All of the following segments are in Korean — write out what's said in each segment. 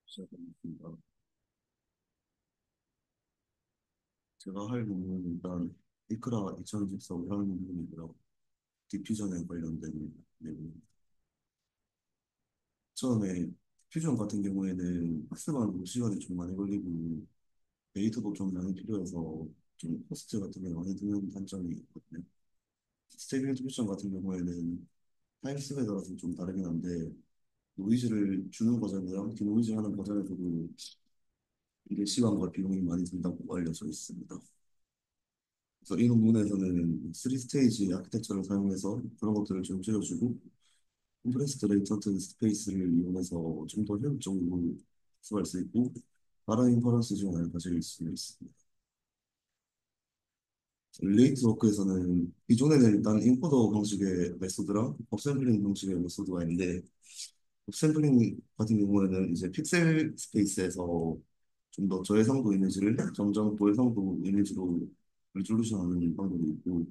시작하겠습니다. 제가 할 부분은 일단 이크라 2024 우라는 부분이고요. 디퓨전에 관련된 내용. 처음에 퓨전 같은 경우에는 학습하는 시간이 좀 많이 걸리고 데이터도 좀 많이 필요해서 좀 코스트 같은 게 많이 드는 단점이 있거든요. 스테이블 디퓨전 같은 경우에는 타임스에 따라서 좀 다르긴 한데 노이즈를 주는 과정이랑 디노이즈 하는 과정에서도 이게 시간과 비용이 많이 든다고 알려져 있습니다. 그래서 이 논문에서는 3스테이지 아키텍처를 사용해서 그런 것들을 좀 줄여주고 컴프레스드 레이턴트 스페이스를 이용해서 좀 더 효율적으로 수할 수 있고 다른 인퍼런스 지원을 가질 수 있습니다. 릴레이트 워크에서는 기존에는 일단 인코더 방식의 메소드랑 업샘플링 방식의 메소드가 있는데 업샘플링 같은 경우에는 이제 픽셀 스페이스에서 좀 더 저해상도 이미지를 점점 고해상도 이미지로 리졸루션하는 방법이 있고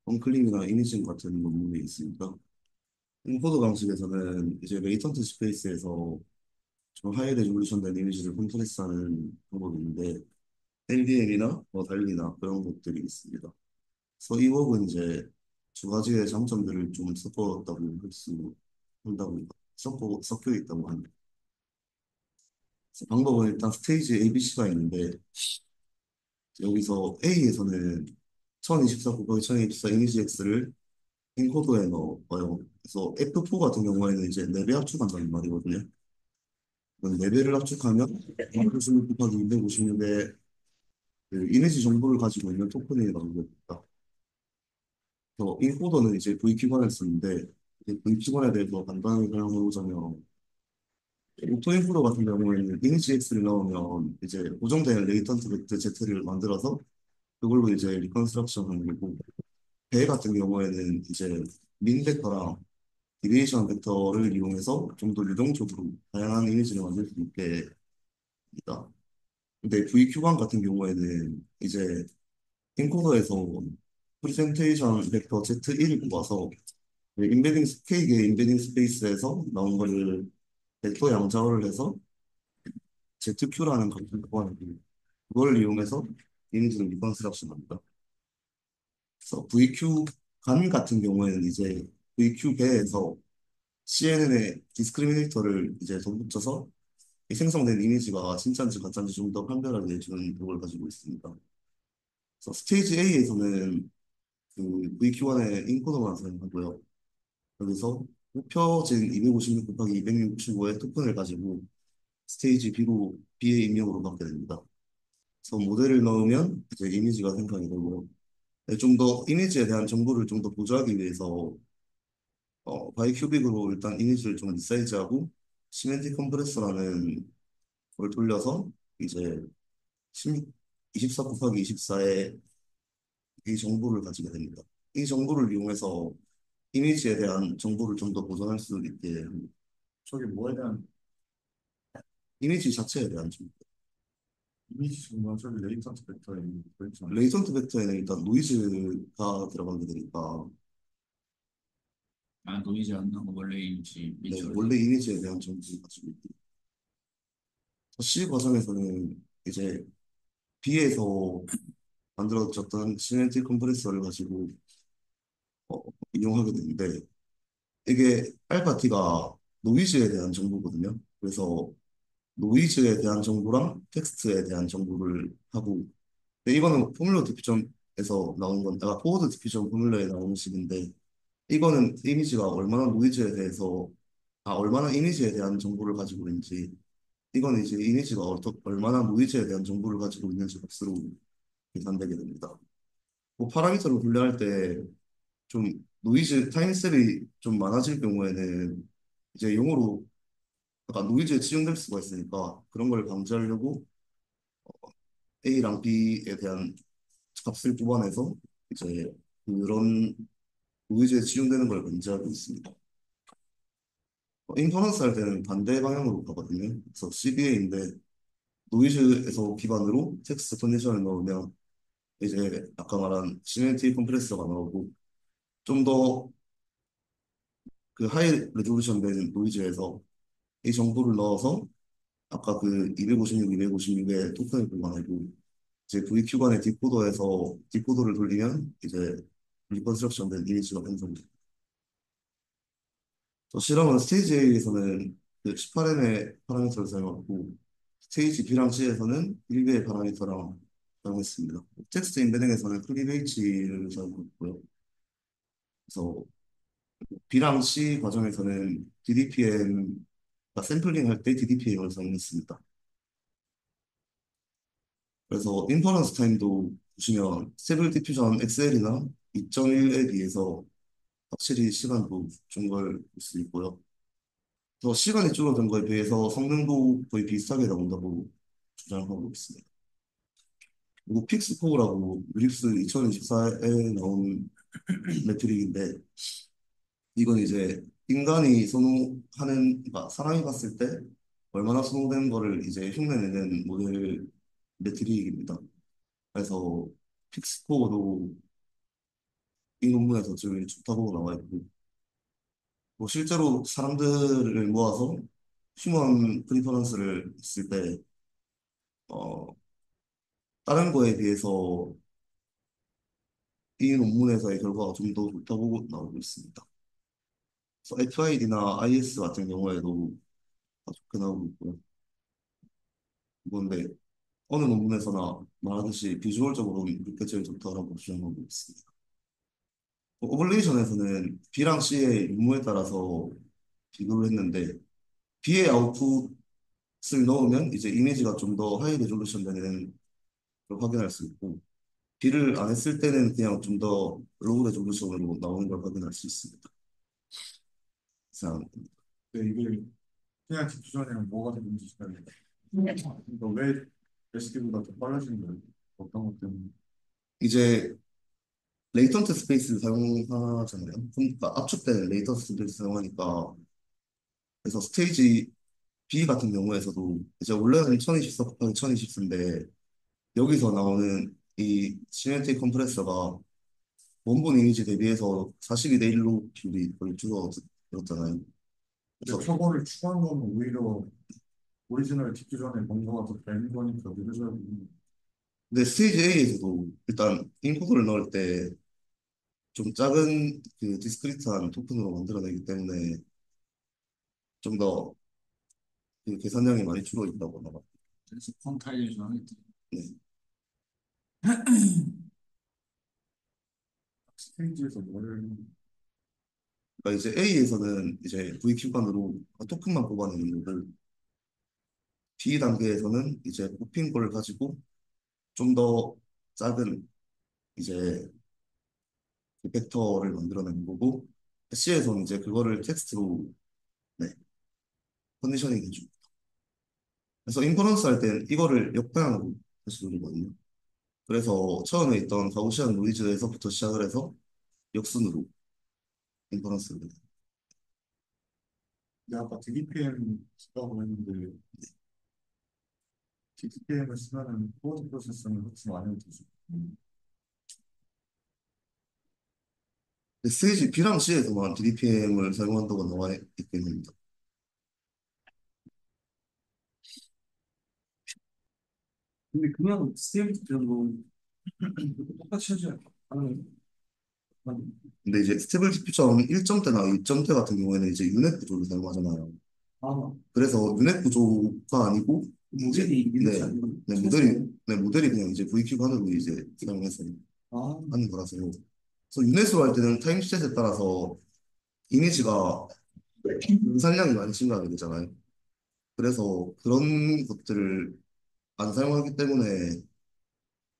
언클립이나 이미징 같은 논문이 있습니다. 인코더 방식에서는 이제 레이턴트 스페이스에서 좀 하이 레졸루션 된 이미지를 컴프레스하는 방법이 있는데 LVM이나 뭐 달리나 그런 것들이 있습니다. 그래서 이 법은 이제 두 가지의 장점들을 좀 섞었다고 할 수 한다고 섞여 있다고 합니다. 그래서 방법은 일단 스테이지 ABC가 있는데 여기서 A에서는 1024 곱하기 1024 이미지 X를 인코더에 넣어요. 그래서 F4 같은 경우에는 이제 4배 압축한다는 말이거든요. 그럼 4배를 압축하면 256 곱하기 256의 그 이미지 정보를 가지고 있는 토큰이 나오겠다. 그래서 인코더는 이제 VQ1을 쓰는데 VQ1에 대해서 간단하게 설명해 보자면 오토인코더 같은 경우에는 이미지 X를 넣으면 이제 고정된 레이턴트 벡터 Z를 만들어서 그걸로 이제 리컨스트럭션 하는 거고 배 같은 경우에는 이제 민 벡터랑 디비에이션 벡터를 이용해서 좀 더 유동적으로 다양한 이미지를 만들 수 있게 합니다. 근데 VQ1 같은 경우에는 이제 인코더에서 프리젠테이션 벡터 Z1을 뽑아서 K의 인베딩 스페이스에서 나온 거를 벡터 양자화를 해서 ZQ라는 것을 뽑아내고 그걸 이용해서 이미지를 리컨스트럭션 합니다. 그래서 VQ 간 같은 경우에는 이제 VQ 배에서 CNN의 디스크리미네이터를 이제 덧붙여서 이 생성된 이미지가 진짜인지 가짜인지 좀 더 판별하게 해주는 그걸 가지고 있습니다. 그래서 스테이지 A에서는 그 VQ1의 인코더만 사용하고요. 여기서 펴진 256 곱하기 265의 토큰을 가지고 스테이지 B로 B의 입력으로 받게 됩니다. 그래서 모델을 넣으면 이제 이미지가 생성이 되고 좀 더 이미지에 대한 정보를 좀 더 보조하기 위해서 바이큐빅으로 일단 이미지를 좀 리사이즈하고 시멘틱 컴프레서라는 걸 돌려서 이제 16, 24 곱하기 24의 이 정보를 가지게 됩니다. 이 정보를 이용해서 이미지에 대한 정보를 좀 더 보존할 수 있게 합니다. 저게 뭐에 대한 이미지 자체에 대한 정보. 이미지 정말 저기 레이턴트 벡터에 있잖아요. 레이턴트 벡터에는 일단 노이즈가 들어가게 되니까 아, 노이즈 안 나고 원래 이미지 네, 비주얼이. 원래 이미지에 대한 정보를 가지고 있고 C 과정에서는 이제 B에서 만들어졌던 시멘틱 컴프레서를 가지고 어, 이용하게 되는데 이게 알파 T가 노이즈에 대한 정보거든요. 그래서 노이즈에 대한 정보랑 텍스트에 대한 정보를 하고 근데 이거는 포뮬러 디퓨전에서 나온 건, 포워드 디퓨전 포뮬러에 나오는 식인데 이거는 이미지가 얼마나 노이즈에 대해서 얼마나 이미지에 대한 정보를 가지고 있는지 이거는 이제 이미지가 얼마나 노이즈에 대한 정보를 가지고 있는지 값으로 계산되게 됩니다. 뭐 파라미터를 분류할 때 좀 노이즈 타임스텝이 좀 많아질 경우에는 이제 용어로 약간 노이즈에 치중될 수가 있으니까 그런 걸 방지하려고 A랑 B에 대한 값을 뽑아내서 이제 그런 노이즈에 치중되는 걸 방지하고 있습니다. 인퍼런스 할 때는 반대 방향으로 가거든요. 그래서 CBA인데 노이즈에서 기반으로 텍스트 컨디션을 넣으면 이제 아까 말한 시멘티 컴프레서가 나오고 좀 더 그 하이 레졸루션 된 노이즈에서 이 정보를 넣어서 아까 그 256, 256의 토큰을 보관하고 이제 VQ 간의 디코더에서 디코더를 돌리면 이제 리컨스트럭션 된 이미지가 생성돼요. 저 실험은 스테이지 A에서는 그 18M의 파라미터를 사용하고 스테이지 B랑 C에서는 1배의 파라미터랑 사용했습니다. 텍스트 인베딩에서는 클리베이치를 사용했고요. 그래서 B랑 C 과정에서는 DDPM, 그러니까 샘플링 할 때 DDPM을 사용했습니다. 그래서 인퍼런스 타임도 보시면 스테이블 디퓨전 XL이나 2.1에 비해서 확실히 시간도 준 걸 볼 수 있고요. 더 시간이 줄어든 거에 비해서 성능도 거의 비슷하게 나온다고 주장하고 있습니다. 그리고 픽스코어라고 뮤릭스 2024에 나온 매트릭인데 이건 이제 인간이 선호하는, 그러니까 사람이 봤을 때 얼마나 선호되는 거를 이제 흉내내는 모델 매트릭입니다. 그래서 픽스코어도 이 논문에서 제일 좋다고 나와 있고 뭐 실제로 사람들을 모아서 휴먼 프리퍼런스를 했을 때 어, 다른 거에 비해서 이 논문에서의 결과가 좀 더 좋다고 나오고 있습니다. 그래서 FID나 IS 같은 경우에도 다 좋게 나오고 있고요. 그런데 어느 논문에서나 말하듯이 비주얼적으로 이렇게 제일 좋다라고 주장하고 있습니다. 오블레이션에서는 B랑 C의 유무에 따라서 비교를 했는데 B의 아웃풋을 넣으면 이제 이미지가 좀 더 하이 레졸루션 되는 걸 확인할 수 있고 B를 안 했을 때는 그냥 좀 더 로우 레졸루션으로 나오는 걸 확인할 수 있습니다. 이상 근데 이게 그냥 디퓨전이랑 뭐가 다른지 잘 그러니까 왜 SD보다 더 빨라지는 거예요? 어떤 것 때문에? 이제 레이턴트 스페이스를 사용하잖아요. 그러니까 압축된 레이턴트 스페이스 사용하니까 그래서 스테이지 B 같은 경우에서도 이제 원래는 1024 곱하기 1024인데 여기서 나오는 이 시멘틱 컴프레서가 원본 이미지 대비해서 42대 1로 비율이 거의 줄어들었잖아요. 근데 그래서 표본을 추가한 건 오히려 오리지널 디퓨전의 뭔가가 더 되는 거니까 느려져야 되는 근데 스테이지 A에서도 일단 인코더를 넣을 때 좀 작은 그 디스크리트한 토큰으로 만들어내기 때문에 좀 더 그 계산량이 많이 줄어있다고 나가. 그래서 퀀타이레이션 하겠지. 네. 스테이지에서 뭐를 그러니까 이제 A에서는 이제 VQ관으로 토큰만 뽑아내는 거고 B 단계에서는 이제 뽑힌 걸 가지고 좀 더 작은 이제 그 벡터를 만들어내는 거고 C에서는 이제 그거를 텍스트로 네, 컨디셔닝 해주고 그래서 인퍼런스 할 땐 이거를 역방향으로 다시 돌리거든요. 그래서 처음에 있던 가우시안 노이즈에서부터 시작을 해서 역순으로 인퍼런스를 해요. 내가 아까 DDPM 쓰라고 했는데 DDPM을 쓰면은 코드 프로세서는 훨씬 많이 되죠. 스테이지 B랑 C에서만 DDPM을 사용한다고 나와 있긴 합니다. 근데 그냥 스테이지 별로 똑같이 하지 않아요? 근데 이제 스테이블 디퓨전 1점대나 2점대 같은 경우에는 이제 유넷 구조를 사용하잖아요. 아, 그래서 유넷 구조가 아니고 이제 모델이 네, 유닛이 아니고 네 모델이 최소. 네 모델이 그냥 이제 VQ 관으로 이제 사용해서 아, 하는 거라서요. 그래서 유넷으로 할 때는 타임셋에 따라서 이미지가 산량이 많이 증가하게 되잖아요. 그래서 그런 것들을 안 사용하기 때문에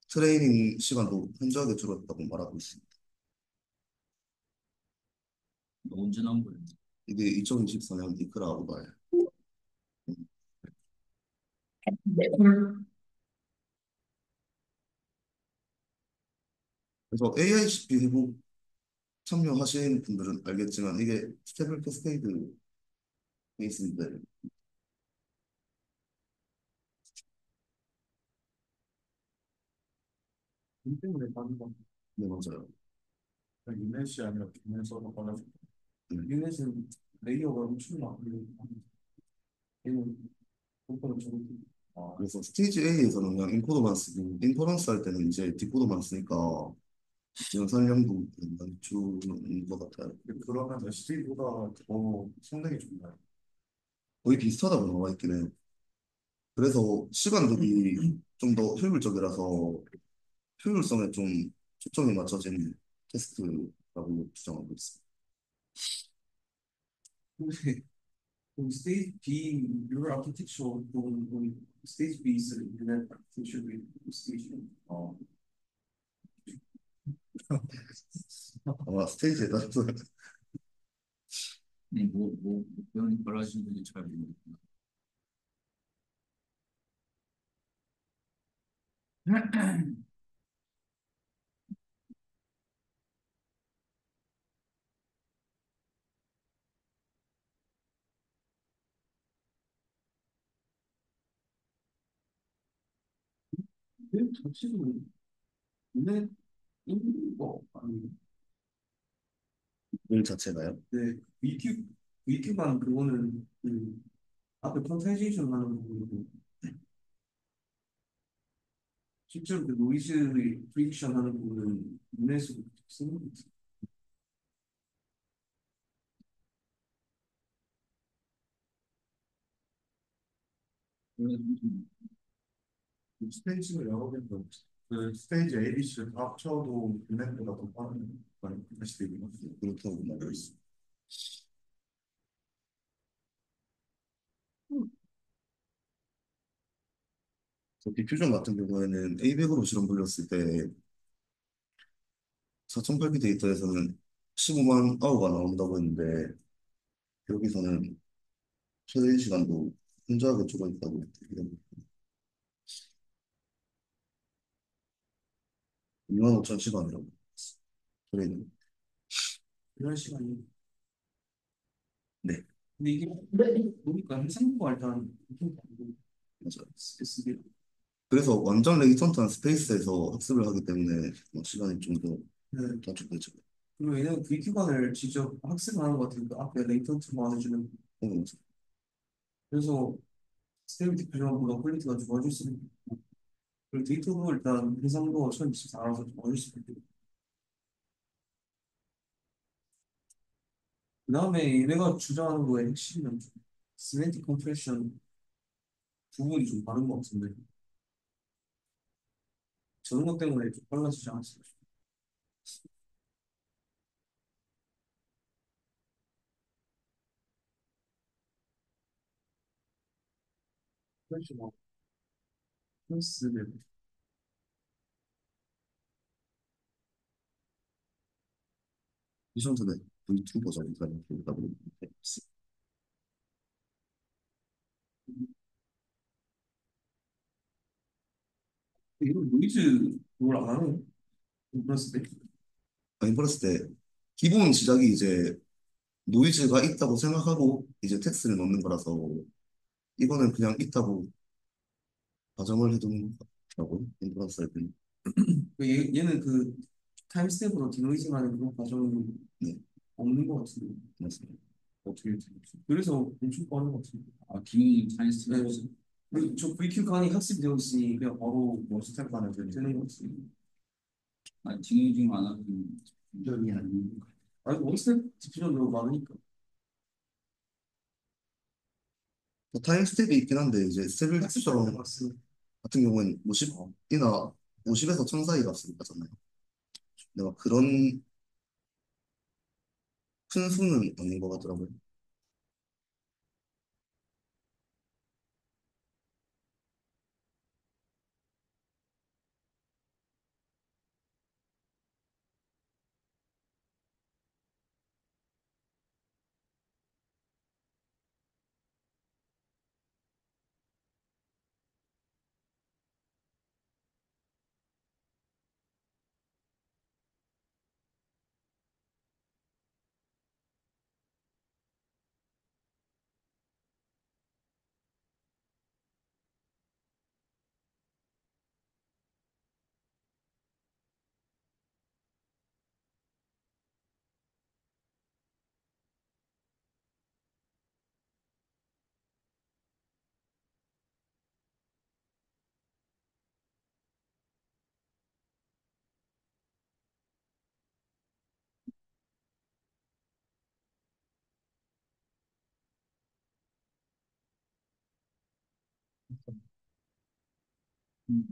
트레이닝 시간도 현저하게 줄었다고 말하고 있습니다. 언제 나온 거예요? 이게 2024년 이크라 오바예요. 그래서 AICP 회복 참여하신 분들은 알겠지만 이게 스테ብል 캐스케이드 베이스인데 이 때문에 다른 건 네 맞아요. 그냥 유넷이 아니라 비넷서가 빨라져. 네. 유닛은 레이어가 엄청 많고 그거는 좀, 그래서 스테이지 A에서는 그냥 인코더만 쓰고 인퍼런스 할 때는 이제 디코더만 쓰니까 지원 설명도 낮추는 것 같아요. 근데 그러면 SD보다 더 성능이 좋나요? 거의 비슷하다고 나와 있긴 해요. 그래서 시간들이 좀 더 효율적이라서 효율성에 좀 초점이 맞춰진 테스트라고 주장하고 있습니다. 근데 그 스테이지 B, your architecture, 스테이지 B is internet architecture with station. 아마 스테이지에 따라서 표현이 빨라지는지 잘 모르겠구나. 그 자체로 눈에 있는 거 아니에요? 일 자체가요. 네, VQ만 그거는 그 앞에 퀀타이제이션 하는 부분이고 실제로 그 노이즈 프리딕션 하는 부분은 눈에서 쓰는 거 같아요. 스테이지가 여러 개인데 그 스테이지 A, B, C를 다 합쳐도 얘네보다 더 빠른 거예요. SD가. 그렇다고 말하고 있습니다. 디퓨전 같은 경우에는 A백으로 실험 돌렸을 때 4008B 데이터에서는 15만 아워가 나온다고 했는데 여기서는 최대 시간도 현저하게 줄어있다고 얘기합니다. 2만 5천 시간이라고. 저희는 이런 시간이 네, 근데 이게 보니까 해상도가 일단 엄청 다르고 맞아요. SB 그래서 완전 레이턴트한 스페이스에서 학습을 하기 때문에 시간이 좀 더 네. 단축되죠. 그리고 얘는 VQ관을 직접 학습하는 것 같으니까 앞에 레이턴트만 해주는 어, 그래서 스테빌티 표준화보다 퀄리티가 좋아질 수 있는 그리고 데이터도 일단 해상도가 1024라서 좋아질 수 있고 그 다음에 얘네가 주장하는 거의 핵심은 시멘틱 컴프레션 부분이 좀 다른 것 같은데 저런 것 때문에 좀 빨라지지 않았을까 싶어요. 그렇죠. 뭐, 플러스 미션들의 V2 버전이니까 보다 보니 이건 노이즈 그걸 안 하는 플러스 때 인퍼런스 때 기본 시작이 이제 노이즈가 있다고 생각하고 이제 텍스트를 넣는 거라서 이거는 그냥 있다고 가정을 해두는 거라고 인퍼런스 할 때는. 얘는 그 타임스텝으로 디노이징하는 그런 과정이 네, 없는 것 같은데 맞습니다. 어떻게 되지? 그래서 엄청 빠른 것 같은데 기능이 사이언스 네. 그리고 저 VQ 강의 학습되어 있으니 그냥 바로 뭐 스텝 반에 되는 것 같습니다. 기능이 지금 안 하고 여기 아니고 아니 원스텝 디퓨전도 많으니까 타임 스텝이 있긴 한데 이제 스테빌 학습할 때 딕션 봤으면 같은 경우는 50이나 50에서 1000 사이 값을 가잖아요. 근데 막 그런 큰 수는 아닌 것 같더라고요. 음.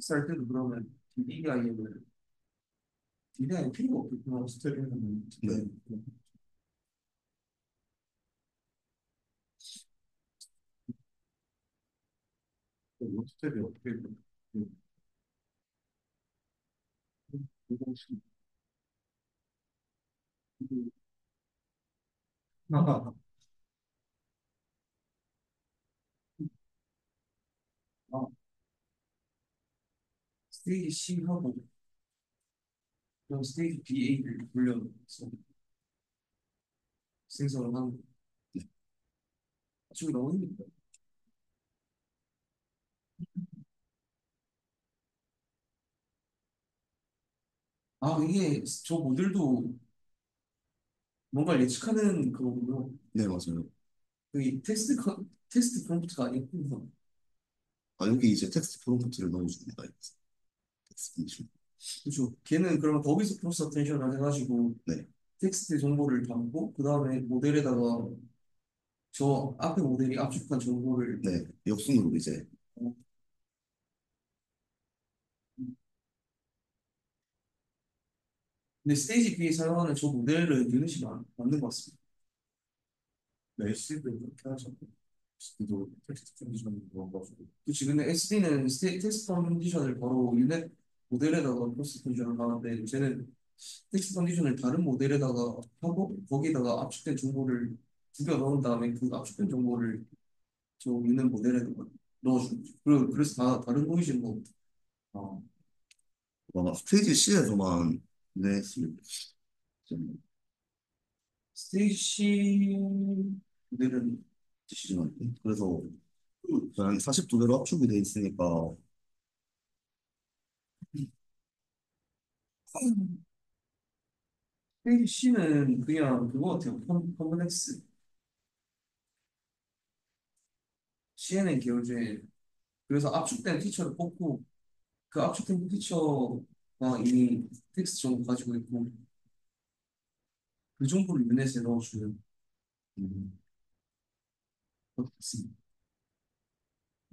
할 때도 그러면 DDI는 필요가 없겠구나. 스텝이면 네. 스텝이 어떻게 돼? 아, 스테이지 C 하고 그럼 스테이지 BA를 돌려서 생성을 하는 거. 지금 너무 힘들다. 아, 이게 저 모델도 뭔가 예측하는 그거군요. 네, 맞아요. 그게 테스트 프롬프트가 아니고 아, 여기 이제 텍스트 프롬프트를 넣어줍니다. 텍스트 프롬프트. 그렇죠. 걔는 그러면 거기서 크로스 어텐션을 해가지고 네, 텍스트 정보를 담고 그 다음에 모델에다가 저 앞에 모델이 압축한 정보를 네, 역순으로 이제, 어, 근데 스테이지 B에 사용하는 저 모델은 유닛이 맞는 것 같습니다. SD도 그렇게 하잖아요. SD도 텍스트 컨디션 넣어가지고. 그치. 근데 SD는 텍스트 컨디션을 바로 유닛 모델에다가 크로스 컨디션을 하는데 쟤는 텍스트 컨디션을 다른 모델에다가 하고 거기다가 압축된 정보를 구겨 넣은 다음에 그 압축된 정보를 저 유닛 모델에다가 넣어주는 거죠. 그리고 그래서 다 다른 노이즈인 거. 아, 아마 스테이지 C에서만 네, 스테이지 C 모델은 시즌한테. 그래서 그냥 42대로 압축이 돼 있으니까, 스테이지 C는 그냥 그거 같아요. 컴플렉스. CNN 계열제. 그래서 압축된 피처를 뽑고 그 압축된 피처가 이미 텍스트 정보 가지고 있고 그 정보를 유넷에 넣어주는 음, 것 같습니다.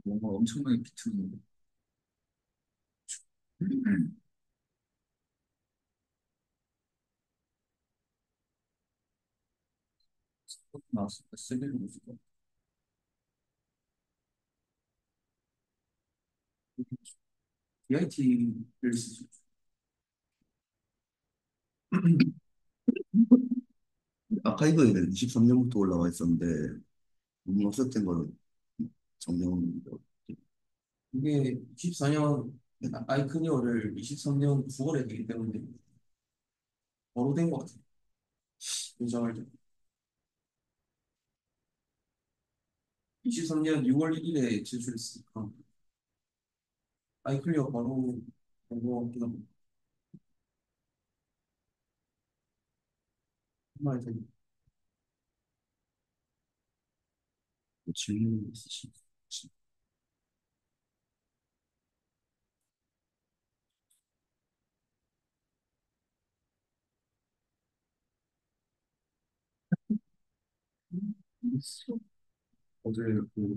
뭔가 엄청나게 비트는 나왔으니까 세계로 보시고 DIT를 쓰죠. 아카이브에는 23년부터 올라와 있었는데, 너무 offset된 거는 정년, 이게 24년 아이크니어를 23년 9월에 되기 때문에 바로 된 것 같아요. 인정할 때. 23년 6월 1일에 제출했으니까 아이클리어 바로 된것 같긴 합니다. 정말 되게 질문 있으신 어제 그